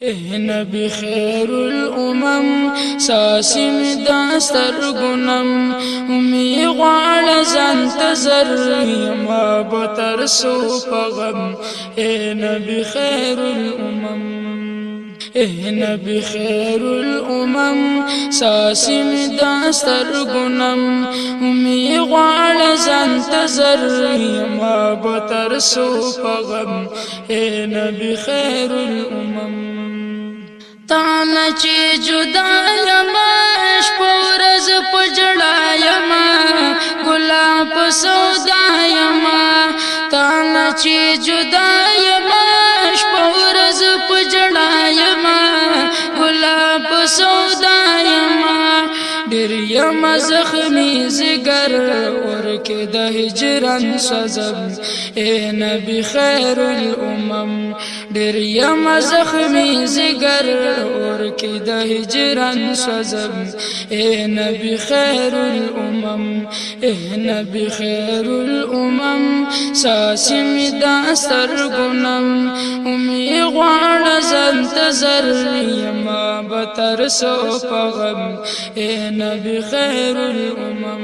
نبی خیر الامم ساسی می داستر گنم امی غوال زنت زر یما بترسو پغم نبی خیر الامم نبی خیر الامم ساسی می داستر گنم امی غوال زنت زر یما بترسو پغم نبی خیر الامم تانا چی جدا یما شپورز پجڑا یما گلاب سودا یما تانا چی جدا یما شپورز پجڑا یما گلاب سودا یما ډیر یما زخمی زگر ورکه د هجران سزم نبی خیر الامم ډیر یما زخمی زگر ورکه د هجران سزم نبی خیر الامم نبی خیر الامم ساسی می داستر گنم امی غوال زنت زر یما بترسو پغم نبی خیر الامم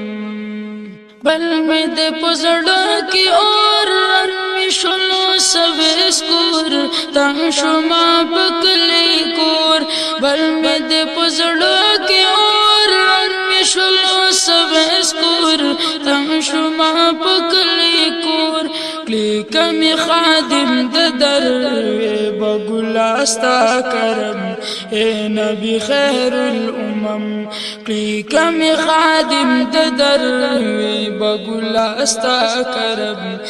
بل میں دے پزڑا کی اور رنمی شلو سب اسکور تنگ شما بکلی کور بل میں دے پزڑا کی اور رنمی شلو سب اسکور تنگ شما بکلی کور کلی کمی خادم در بگلاستا کرم نبی خیر الامم کلی کمی خادم در بگلاستا کرم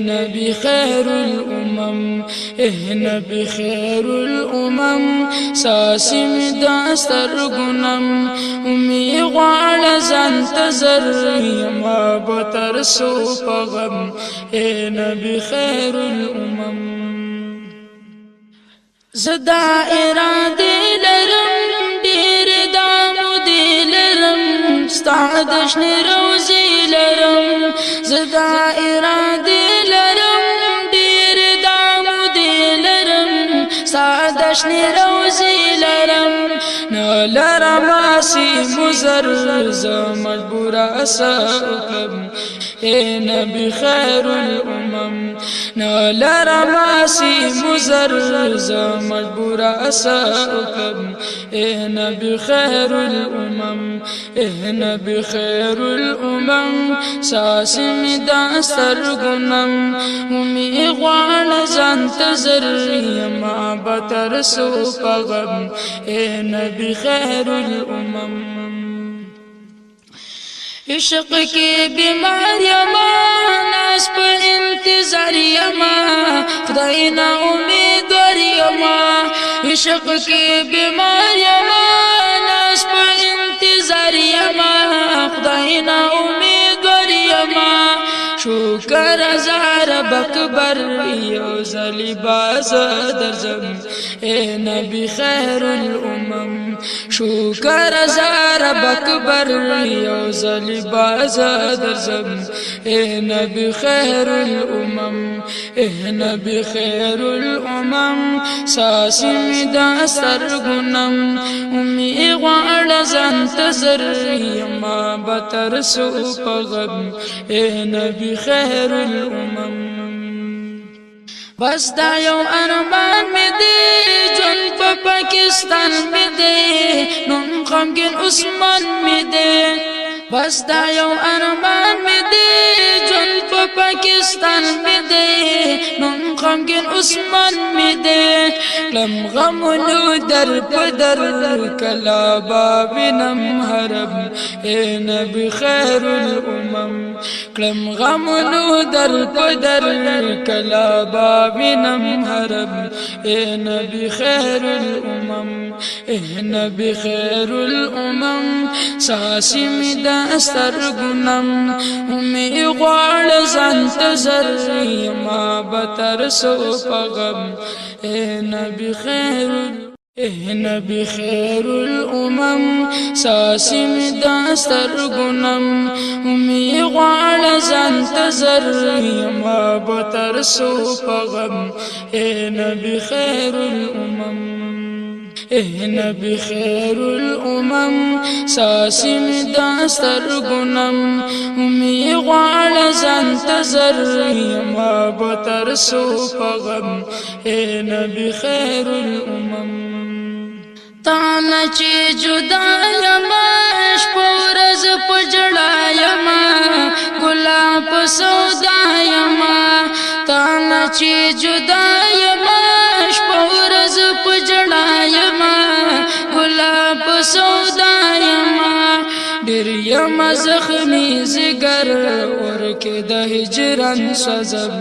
نبی خیر الامم نبی خیر الامم ساسی می داستر گنم امی غوال زنت زر یما بترسو پغم نبی خیر الامم زدا اراده لرم دیر دامو دی لرم ستادش نروزی لرم زدا اراده لرم دیر دامو دی لرم ستادش نروزی لرم نلرم آسی مزر مجبور اساکم نبی خیر الامم نلرم آسی مزر مجبور اساکم نبی خیر الامم نبی خیر الامم ساسی می داستر گنم امی غوال زنت زر یما بترسو پغم نبی خیر الامم عشق کی بیمار یما ناس پا انتظار یما خدای نا امیدوار یما عشق کی بیمار یما ناس پا انتظار یما خدای نا امیدوار یما شکر ازار بکبر یو زلی باز درزم نبی خیر الامم شکر ازار بکبر یو زلی باز درزم نبی خیر الامم نبی خیر الامم ساسی می داستر گنم امی غوال زنت زر یما بترسو پغم نبی خیر الامم بس دا یو ارمان می دی جن پا پاکستان می دی نون غمگین عثمان می دی بس دا یو ارمان می دی جن پا پاکستان می دی نون غمگین عثمان می دی لم غمونو در پدر کلا بابنم حرم نبی خیر الامم کلم غمونو در پدر کلا بابنم حرم نبی خیر الامم نبی خیر الامم ساسی می داستر گنم امی غوال زنت زر یما بترسو پغم نبی خیر نبی خیر الامم ساسی می داستر گنم امی غوال زنت زر یما بترسو پغم نبی خیر الامم اے نبی خیر الامم ساسی می داستر گنم امی غوال زنتظر یما بطر سو پغم اے نبی خیر الامم تانا چی جدا یما شپورز پجڑا یما گلاب سودا یما تانا چی جدا یما شپورز پجڑا یما گلاب سودا یما ډیر یما زخمی زگر ورکه د هجران سزم